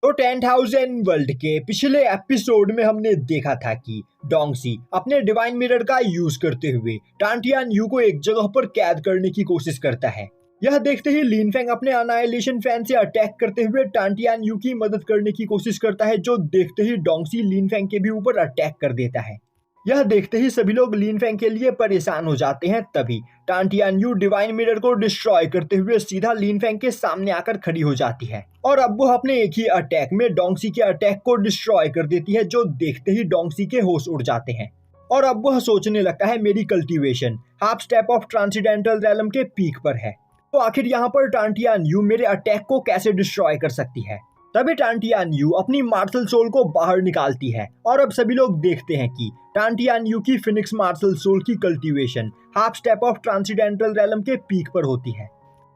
तो 10,000 वर्ल्ड के पिछले एपिसोड में हमने देखा था कि डोंगसी अपने डिवाइन मिरर का यूज करते हुए टांटियान यू को एक जगह पर कैद करने की कोशिश करता है। यह देखते ही लिनफेंग अपने अनाइलेशन फैन से अटैक करते हुए टांटियान यू की मदद करने की कोशिश करता है, जो देखते ही डोंगसी लिनफेंग के भी ऊपर अटैक कर देता है। यह देखते ही सभी लोग लिनफेंग के लिए परेशान हो जाते हैं। तभी टांटियान यू डिवाइन मिरर को डिस्ट्रॉय करते हुए सीधा लिनफेंग के सामने आकर खड़ी हो जाती है और अब वो अपने एक ही अटैक में डोंगसी के अटैक को डिस्ट्रॉय कर देती है, जो देखते ही डोंगसी के होश उड़ जाते हैं और अब वह सोचने लगता है मेरी cultivation half step of transcendental realm के पीक पर है, तो आखिर यहाँ पर टांटियान यू मेरे अटैक को कैसे डिस्ट्रॉय कर सकती है। तभी टांटियान यू अपनी मार्शल सोल को बाहर निकालती है और अब सभी लोग देखते हैं कि टांटियान यू की फिनिक्स मार्शल सोल की cultivation half step of transcendental realm के पीक पर होती है।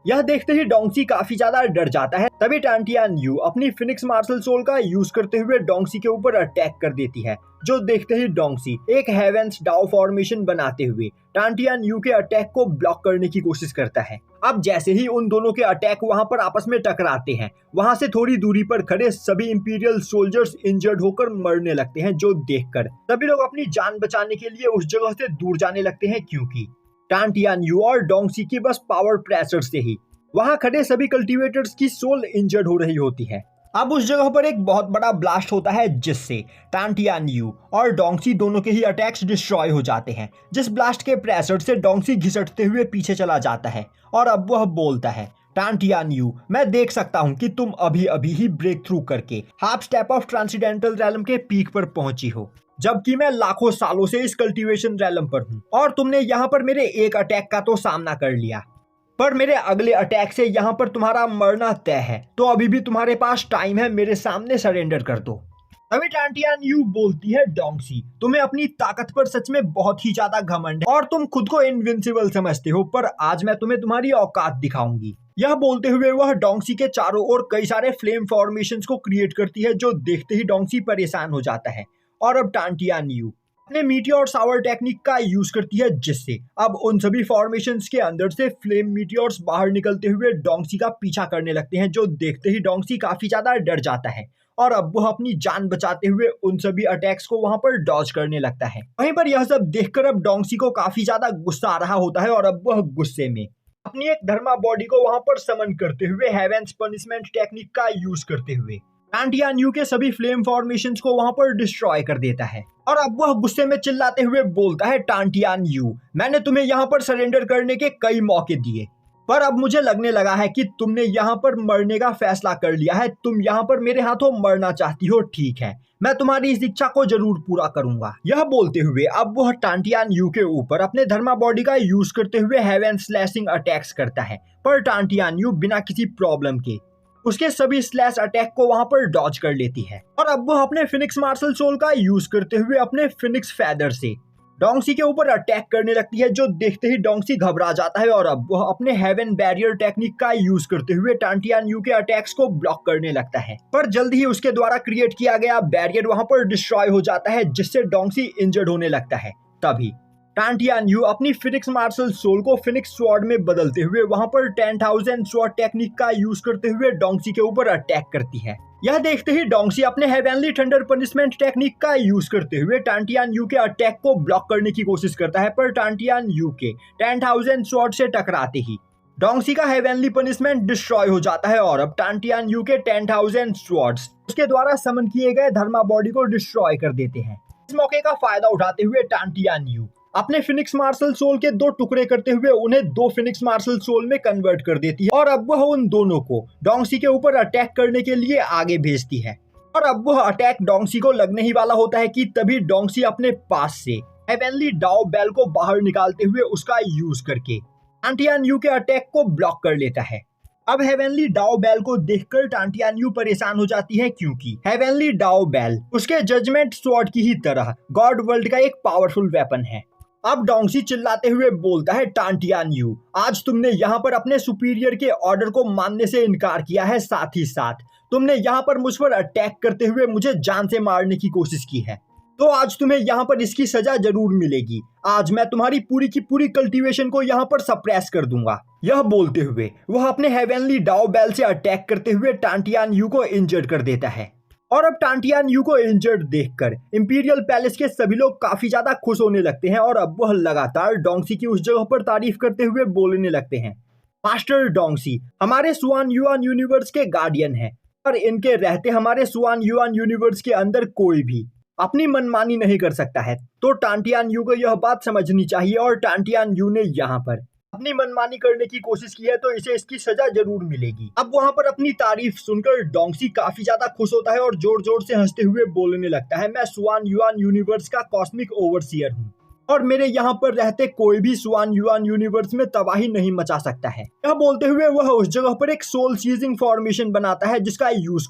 यह देखते ही डोंगसी काफी ज्यादा डर जाता है। तभी टांटियान यू अपनी फिनिक्स मार्शल सोल का यूज करते हुए डोंगसी के ऊपर अटैक कर देती है, जो देखते ही डोंगसी एक हेवेंस डाउ फॉर्मेशन बनाते हुए टांटियान यू के अटैक को ब्लॉक करने की कोशिश करता है। अब जैसे ही उन दोनों के अटैक वहां पर आपस में टकराते हैं, वहां से थोड़ी दूरी पर खड़े सभी इंपीरियल सोल्जर्स इंजर्ड होकर मरने लगते हैं, जो देखकर सभी लोग अपनी जान बचाने के लिए उस जगह से दूर जाने लगते हैं, क्योंकि टांटियान यू और डोंगसी की बस पावर प्रेशर से ही वहां खड़े सभी कल्टीवेटर्स की सोल इंजर्ड हो रही होती है। अब उस जगह पर एक बहुत बड़ा ब्लास्ट होता है, जिससे टांटियान यू और डोंगसी दोनों के ही अटैक्स डिस्ट्रॉय हो जाते हैं। जिस ब्लास्ट के प्रेशर से डोंगसी घिसटते हुए पीछे चला जाता है और अब वह बोलता है, टांटियान यू, मैं देख सकता हूं कि तुम अभी अभी ही ब्रेक थ्रू करके half step of transcendental realm के पीक पर पहुंची हो, जबकि मैं लाखों सालों से इस कल्टीवेशन रैलम पर हूं और तुमने यहाँ पर मेरे एक अटैक का तो सामना कर लिया, पर मेरे अगले अटैक से यहाँ पर तुम्हारा मरना तय है। तो अभी भी तुम्हारे पास टाइम है, मेरे सामने सरेंडर कर दो। तभी टांटियान यू बोलती है, डोंगसी, तुम्हें अपनी ताकत पर सच में बहुत ही ज्यादा घमंड है और तुम खुद को इनविंसिबल समझते हो, पर आज मैं तुम्हें तुम्हारी औकात दिखाऊंगी। यह बोलते हुए वह डोंगसी के चारों ओर कई सारे फ्लेम फॉर्मेशंस को क्रिएट करती है, जो देखते ही डोंगसी परेशान हो जाता है और अब टांटियान यू अपने मीटियोर शावर टेक्निक का यूज करती है, जिससे अब उन सभी फॉर्मेशंस के अंदर से फ्लेम मीटियोर्स बाहर निकलते हुए डोंगसी का पीछा करने लगते हैं, जो देखते ही डोंगसी काफी ज्यादा डर जाता है और अब वह अपनी जान बचाते हुए उन सभी अटैक्स को वहां पर डॉज करने लगता है। वहीं पर यह सब देखकर अब डोंगसी को काफी ज्यादा गुस्सा आ रहा होता है और अब वह गुस्से में अपनी एक धर्मा बॉडी को वहां पर समन करते हुए हेवेंस पनिशमेंट टेक्निक का यूज करते हुए टांटियान यू के सभी फ्लेम फॉर्मेशंस को वहां पर डिस्ट्रॉय कर देता है और अब वह गुस्से में चिल्लाते हुए बोलता है, टांटियान यू, मैंने तुम्हें यहाँ पर सरेंडर करने के कई मौके दिए, पर अब मुझे लगने लगा है कि तुमने यहाँ पर मरने का फैसला कर लिया है। तुम यहाँ पर मेरे हाथों मरना चाहती हो, ठीक है, मैं तुम्हारी इस इच्छा को जरूर पूरा करूंगा। यह बोलते हुए अब वह टांटियान यू के ऊपर अपने धर्मा बॉडी का यूज करते हुए हेवन स्लैशिंग अटैक्स करता है, पर टांटियान यू बिना किसी प्रॉब्लम के उसके सभी स्लैश अटैक को वहां पर डॉज कर लेती है और अब वह अपने फिनिक्स मार्शल सोल का यूज करते हुए अपने फिनिक्स फेदर से डोंगसी के ऊपर अटैक करने लगती है, जो देखते ही डोंगसी घबरा जाता है और अब वह अपने हेवन बैरियर टेक्निक का यूज करते हुए टांटियान यू के अटैक्स को ब्लॉक करने लगता है, पर जल्द ही उसके द्वारा क्रिएट किया गया बैरियर वहां पर डिस्ट्रॉय हो जाता है, जिससे डोंगसी इंजर्ड होने लगता है। तभी टांटियान यू अपनी फिनिक्स मार्शल सोल को फिनिक्स स्वॉर्ड में बदलते हुए वहां पर 10,000 स्वॉर्ड टेक्निक का यूज करते हुए डोंगसी के ऊपर अटैक करती है। यह देखते ही डोंगसी अपने हेवनली थंडर पनिशमेंट टेक्निक का यूज करते हुए टांटियान यू के अटैक को ब्लॉक करने की कोशिश करता है, पर टांटियान यू के 10,000 स्वॉर्ड से टकराते ही डोंगसी का हेवनली पनिशमेंट डिस्ट्रॉय हो जाता है और अब टांटियान यू के 10,000 स्वॉर्ड्स उसके द्वारा समन किए गए धर्मा बॉडी को डिस्ट्रॉय कर देते हैं। इस मौके का फायदा उठाते हुए टांटियान यू अपने फिनिक्स मार्शल सोल के दो टुकड़े करते हुए उन्हें दो फिनिक्स मार्शल सोल में कन्वर्ट कर देती है और अब वह उन दोनों को डोंगसी के ऊपर अटैक करने के लिए आगे भेजती है और अब वह अटैक डोंगसी को लगने ही वाला होता है कि तभी डोंगसी अपने पास से हेवनली डाउ बेल को बाहर निकालते हुए उसका यूज करके टांटियान यू के अटैक को ब्लॉक कर लेता है। अब हेवनली डाउ बेल को देखकर टांटियान यू परेशान हो जाती है, क्योंकि हेवनली डाउ बेल उसके जजमेंट स्वॉर्ड की ही तरह गॉड वर्ल्ड का एक पावरफुल वेपन है। अब डोंगसी चिल्लाते हुए बोलता है, टांटियान यू, आज तुमने यहाँ पर अपने सुपीरियर के ऑर्डर को मानने से इनकार किया है, साथ ही साथ तुमने यहाँ पर मुझ पर अटैक करते हुए मुझे जान से मारने की कोशिश की है। तो आज तुम्हें यहाँ पर इसकी सजा जरूर मिलेगी। आज मैं तुम्हारी पूरी की पूरी कल्टीवेशन को यहाँ पर सप्रेस कर दूंगा। यह बोलते हुए वह अपने हेवनली डाओ बेल से अटैक करते हुए टांटियान यू को इंजर्ड कर देता है। और अब टांटियान यू को इंजर्ड देखकर इंपीरियल पैलेस के सभी लोग काफी ज्यादा खुश होने लगते हैं और अब वह लगातार डोंगसी की उस जगह पर तारीफ करते हुए बोलने लगते हैं, मास्टर डोंगसी हमारे सुआन युआन यूनिवर्स के गार्डियन हैं और इनके रहते हमारे सुआन युआन यूनिवर्स के अंदर कोई भी अपनी मनमानी नहीं कर सकता है। तो टांटियान यू को यह बात समझनी चाहिए और टांटियान यू ने यहाँ पर अपनी मनमानी करने की कोशिश की है तो इसे इसकी सजा जरूर मिलेगी। अब वहां पर अपनी तारीफ सुनकर डोंगसी काफी ज्यादा खुश होता है और जोर जोर से हंसते हुए बोलने लगता है, मैं सुआन युआन यूनिवर्स का कॉस्मिक ओवरसीयर हूँ और मेरे यहाँ पर रहते कोई भी सुआन युआन यूनिवर्स में तबाही नहीं मचा सकता है। यह बोलते हुए वह उस जगह पर एक सोल सीजिंग फॉर्मेशन बनाता है जिसका यूज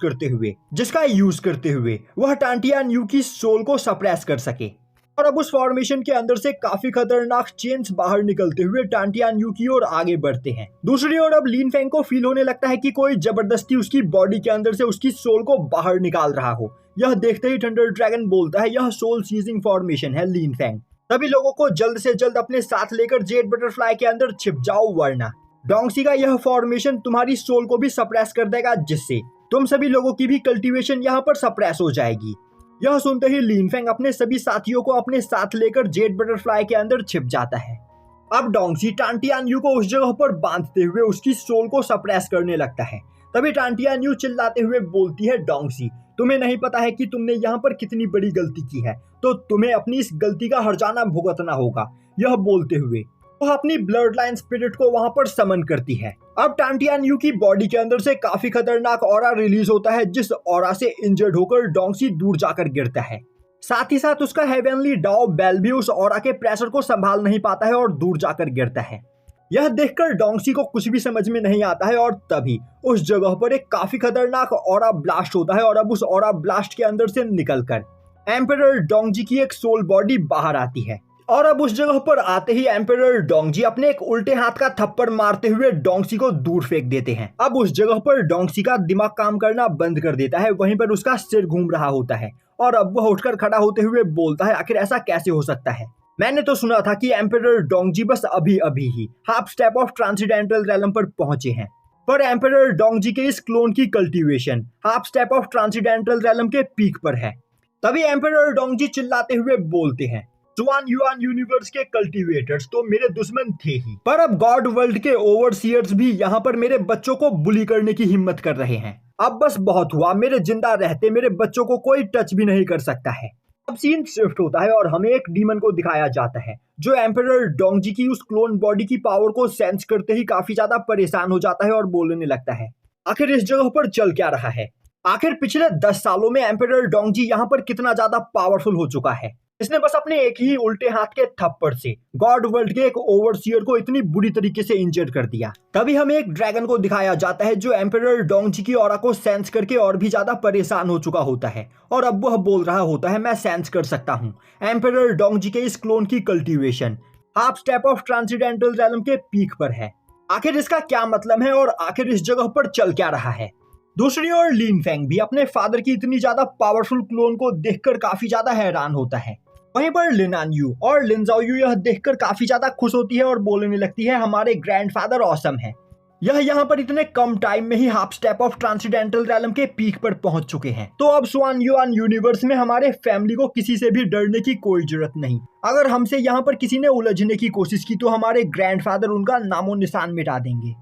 करते हुए वह टांटियान यू की सोल को सप्रेस कर सके। और अब उस फॉर्मेशन के अंदर से काफी खतरनाक चेन्स बाहर निकलते हुए टांटियान यू की ओर आगे बढ़ते हैं। दूसरी ओर अब लिन फेंग को फील होने लगता है कि कोई जबरदस्ती उसकी बॉडी के अंदर से उसकी सोल को बाहर निकाल रहा हो। यह देखते ही थंडर ड्रैगन बोलता है, यह सोल सीजिंग फॉर्मेशन है लिन फेंग, सभी लोगों को जल्द से जल्द अपने साथ लेकर जेड बटरफ्लाई के अंदर छिप जाओ वरना डोंगसी का यह फॉर्मेशन तुम्हारी सोल को भी सप्रेस कर देगा जिससे तुम सभी लोगों की भी कल्टीवेशन यहाँ पर सप्रेस हो जाएगी। यह सुनते ही लिन फेंग अपने सभी साथियों को अपने साथ लेकर जेड बटरफ्लाई के अंदर छिप जाता है। अब डोंगसी टांटियान यू को उस जगह पर बांधते हुए उसकी सोल को सप्रेस करने लगता है। तभी टांटियान यू चिल्लाते हुए बोलती है, डोंगसी तुम्हें नहीं पता है कि तुमने यहाँ पर कितनी बड़ी गलती की है, तो तुम्हें अपनी इस गलती का हर्जाना भुगतना होगा। यह बोलते हुए वह अपनी ब्लड लाइन स्पिरिट को वहां पर समन करती है। अब टांटियान यू की बॉडी के अंदर से काफी खतरनाक ऑरा रिलीज होता है जिस ऑरा से इंजर्ड होकर डोंगसी दूर जाकर गिरता है। साथ ही साथ उसका हेवनली डाओ बेल भी उस ऑरा के प्रेशर को संभाल नहीं पाता है और दूर जाकर गिरता है। यह देखकर डोंगसी को कुछ भी समझ में नहीं आता है और तभी उस जगह पर एक काफी खतरनाक ऑरा ब्लास्ट होता है और अब उस ऑरा ब्लास्ट के अंदर से निकलकर एम्परर डोंगजी की एक सोल बॉडी बाहर आती है। और अब उस जगह पर आते ही एम्परर डोंगजी अपने एक उल्टे हाथ का थप्पड़ मारते हुए डोंगसी को दूर फेंक देते हैं। अब उस जगह पर डोंगसी का दिमाग काम करना बंद कर देता है, वहीं पर उसका सिर घूम रहा होता है और अब वह उठकर खड़ा होते हुए बोलता है, आखिर ऐसा कैसे हो सकता है? मैंने तो सुना था कि एम्परर डोंगजी बस अभी अभी ही half step of transcendental realm पर पहुंचे हैं, पर एम्परर डोंगजी के इस क्लोन की cultivation half step of transcendental realm के पीक पर है। तभी एम्परर डोंगजी चिल्लाते हुए बोलते हैं, सुआन युआन यूनिवर्स के कल्टीवेटर्स तो मेरे दुश्मन थे ही, पर अब गॉड वर्ल्ड के ओवरसीयर्स भी यहाँ पर मेरे बच्चों को बुली करने की हिम्मत कर रहे हैं। अब बस बहुत हुआ, मेरे जिंदा रहते मेरे बच्चों को कोई टच भी नहीं कर सकता है। अब सीन शिफ्ट होता है और हमें एक डीमन को दिखाया जाता है जो एम्परर डोंगजी की उस क्लोन बॉडी की पावर को सेंस करते ही काफी ज्यादा परेशान हो जाता है और बोलने लगता है, आखिर इस जगह पर चल क्या रहा है? आखिर पिछले 10 सालों में एम्परर डोंगजी यहाँ पर कितना ज्यादा पावरफुल हो चुका है। इसने बस अपने एक ही उल्टे हाथ के थप्पड़ से गॉड वर्ल्ड के एक ओवरसीयर को इतनी बुरी तरीके से इंजर्ड कर दिया। तभी हमें एक ड्रैगन को दिखाया जाता है जो एम्परर डोंगजी की ऑरा को सेंस करके और भी ज्यादा परेशान हो चुका होता है और अब वह बोल रहा होता है, मैं सेंस कर सकता हूँ एम्परर डोंगजी के इस क्लोन की cultivation half step of transcendental realm के पीक पर है। आखिर इसका क्या मतलब है और आखिर इस जगह पर चल क्या रहा है? दूसरी ओर लिन फेंग भी अपने फादर की इतनी ज्यादा पावरफुल क्लोन को देखकर काफी ज्यादा हैरान होता है। वहीं पर लिनान यू और लिनजाओ यू यह देखकर काफी ज्यादा खुश होती है और बोलने लगती है, हमारे ग्रैंडफादर ऑसम है। यह यहाँ पर इतने कम टाइम में ही half step of transcendental realm के पीक पर पहुंच चुके हैं, तो अब सुआन युआन यूनिवर्स में हमारे फैमिली को किसी से भी डरने की कोई जरूरत नहीं। अगर हमसे यहाँ पर किसी ने उलझने की कोशिश की तो हमारे ग्रैंडफादर उनका नामो निशान मिटा देंगे।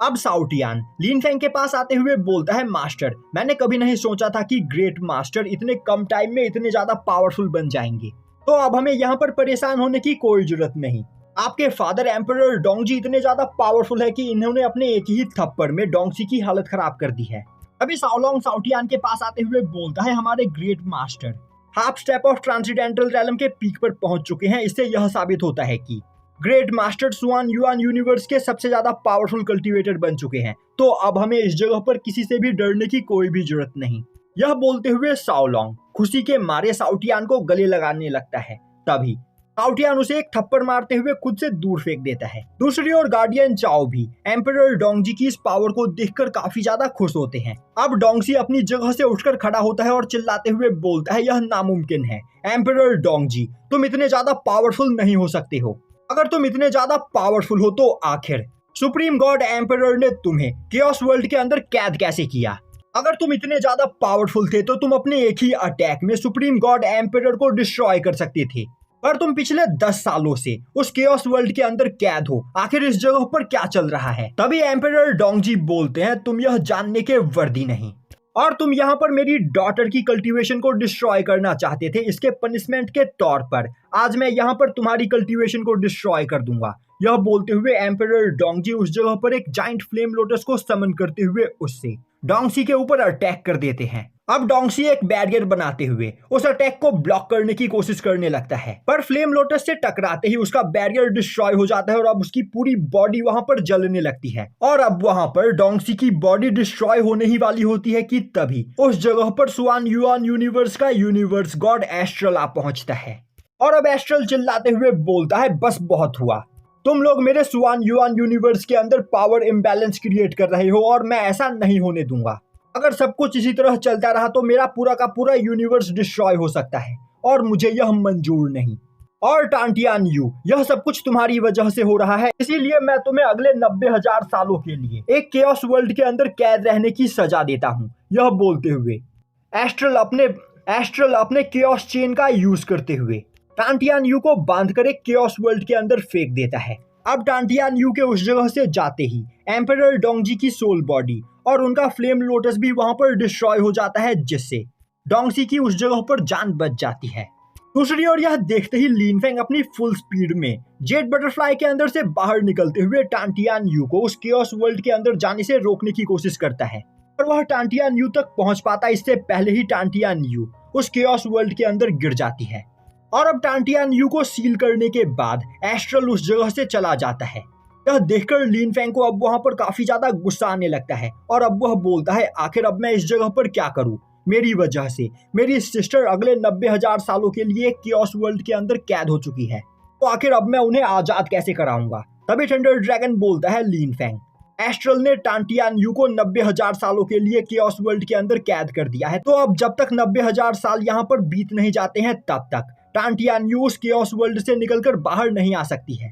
अब साउटियान लिन फेंग के पास आते हुए बोलता है, मास्टर मैंने कभी नहीं सोचा था कि ग्रेट मास्टर इतने कम टाइम में इतने ज्यादा पावरफुल बन जाएंगे, तो अब हमें यहाँ पर परेशान होने की कोई जरूरत नहीं। आपके फादर एम्परर डोंगजी इतने ज्यादा पावरफुल है कि इन्होंने अपने एक ही थप्पड़ में डोंगसी की हालत खराब कर दी है। अभी साओलोंग साउटियान के पास आते हुए बोलता है, हमारे great master half step of transcendental realm के पीक पर पहुंच चुके हैं। इससे यह साबित होता है कि ग्रेट मास्टर सुआन युआन यूनिवर्स के सबसे ज्यादा पावरफुल कल्टीवेटर बन चुके हैं, तो अब हमें इस जगह पर किसी से भी डरने की कोई भी जरूरत नहीं। यह बोलते हुए साओलोंग खुशी के मारे साउटियान को गले लगाने लगता है। तभी टाउटियान उसे एक थप्पड़ मारते हुए खुद से दूर फेंक देता है। दूसरी ओर गार्डियन चाओ भी एम्परर डोंगजी की इस पावर को देखकर काफी ज्यादा खुश होते हैं। अब डोंगजी अपनी जगह से उठकर खड़ा होता है और चिल्लाते हुए बोलता है, यह नामुमकिन है एम्परर डोंगजी, तुम इतने ज्यादा पावरफुल नहीं हो सकते हो। अगर तुम इतने ज्यादा पावरफुल हो तो आखिर सुप्रीम गॉड एम्परर ने तुम्हें केओस वर्ल्ड के अंदर कैद कैसे किया? अगर तुम इतने ज्यादा पावरफुल थे तो तुम अपने एक ही अटैक में सुप्रीम गॉड एम्परर को डिस्ट्रॉय कर सकते थे, पर तुम पिछले 10 सालों से उस केओस वर्ल्ड के अंदर कैद हो। आखिर इस जगह पर क्या चल रहा है? तभी एम्परर डोंगजी बोलते हैं, तुम यह जानने के वर्दी नहीं, और तुम यहाँ पर मेरी डॉटर की कल्टीवेशन को डिस्ट्रॉय करना चाहते थे। इसके पनिशमेंट के तौर पर आज मैं यहाँ पर तुम्हारी कल्टीवेशन को डिस्ट्रॉय कर दूंगा। यह बोलते हुए एम्परर डोंगजी उस जगह पर एक जाइंट फ्लेम लोटस को समन करते हुए उससे डोंगसी के ऊपर अटैक कर देते हैं। अब डोंगसी एक बैरियर बनाते हुए उस अटैक को ब्लॉक करने की कोशिश करने लगता है, पर फ्लेम लोटस से टकराते ही उसका बैरियर डिस्ट्रॉय हो जाता है और अब उसकी पूरी बॉडी वहां पर जलने लगती है। और अब वहां पर डोंगसी की बॉडी डिस्ट्रॉय होने ही वाली होती है कि तभी उस जगह पर सुआन युआन यूनिवर्स का यूनिवर्स गॉड एस्ट्रल आ पहुंचता है। और अब एस्ट्रल चिल्लाते हुए बोलता है, बस बहुत हुआ, तुम लोग मेरे सुआन युआन यूनिवर्स के अंदर पावर इम्बैलेंस क्रिएट कर रहे हो और मैं ऐसा नहीं होने दूंगा। अगर सब कुछ इसी तरह चलता रहा तो मेरा पूरा का पूरा यूनिवर्स डिस्ट्रॉय हो सकता है और मुझे यह मंजूर नहीं। और टांटियान यू, यह सब कुछ तुम्हारी वजह से हो रहा है, इसीलिए मैं तुम्हें अगले 90,000 सालों के लिए एक केओस वर्ल्ड के अंदर कैद रहने की सजा देता हूँ। यह बोलते हुए एस्ट्रल अपने केओस चेन का यूज करते हुए टांटियान यू को बांधकर एक केओस वर्ल्ड के अंदर फेंक देता है। अब टांटियान यू के उस जगह से जाते ही एम्परर डोंगजी की सोल बॉडी और उनका फ्लेम लोटस भी वहां पर डिस्ट्रॉय हो जाता है, जिससे डोंगसी की उस जगह पर जान बच जाती है। दूसरी ओर यह देखते ही लिन फेंग अपनी फुल स्पीड में जेट बटरफ्लाई के अंदर से बाहर निकलते हुए टांटियान यू को उस केओस वर्ल्ड के अंदर जाने से रोकने की कोशिश करता है, पर वह टांटियान यू तक पहुंच पाता इससे पहले ही टांटियान यू उस केओस वर्ल्ड के अंदर गिर जाती है। और अब टांटियान यू को सील करने के बाद एस्ट्रल उस जगह से चला जाता है। यह देखकर लिन फेंग को अब वहां पर काफी ज्यादा गुस्सा आने लगता है और अब वह बोलता है, आखिर अब मैं इस जगह पर क्या करूं? मेरी वजह से मेरी सिस्टर अगले 90,000 सालों के लिए केओस वर्ल्ड के अंदर कैद हो चुकी है, तो आखिर अब मैं उन्हें आजाद कैसे कराऊंगा? तभी थंडर ड्रैगन बोलता है, लिन फेंग, एस्ट्रल ने टांटियान यू को 90,000 सालों के लिए केओस वर्ल्ड के अंदर कैद कर दिया है, तो अब जब तक 90,000 साल यहाँ पर बीत नहीं जाते हैं तब तक टांटियान यू उस केओस वर्ल्ड से निकलकर बाहर नहीं आ सकती है।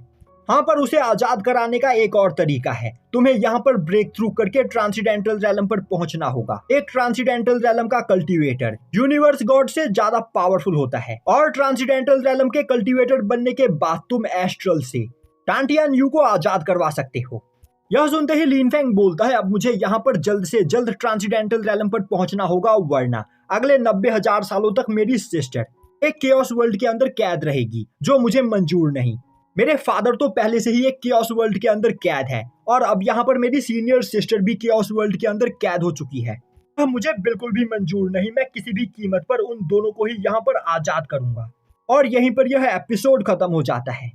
हाँ, पर उसे आजाद कराने का एक और तरीका है, तुम्हें यहाँ पर ब्रेक थ्रू करके ट्रांसीडेंटल रैलम पर पहुंचना होगा। एक ट्रांसीडेंटल रैलम का कल्टीवेटर यूनिवर्स गॉड से ज्यादा पावरफुल होता है और ट्रांसीडेंटल रैलम के कल्टीवेटर बनने के बाद तुम एस्ट्रल से टांटियान यू को आजाद करवा सकते हो। यह सुनते ही लिन फेंग बोलता है, अब मुझे यहाँ पर जल्द से जल्द ट्रांसीडेंटल रैलम पर पहुंचना होगा, वरना अगले 90,000 सालों तक मेरी सिस्टर एक केओस वर्ल्ड के अंदर कैद रहेगी, जो मुझे मंजूर नहीं। मेरे फादर तो पहले से ही एक केओस वर्ल्ड के अंदर कैद है और अब यहाँ पर मेरी सीनियर सिस्टर भी केओस वर्ल्ड के अंदर कैद हो चुकी है। मुझे बिल्कुल भी मंजूर नहीं, मैं किसी भी कीमत पर उन दोनों को ही यहाँ पर आजाद करूंगा। और यहीं पर यह एपिसोड खत्म हो जाता है।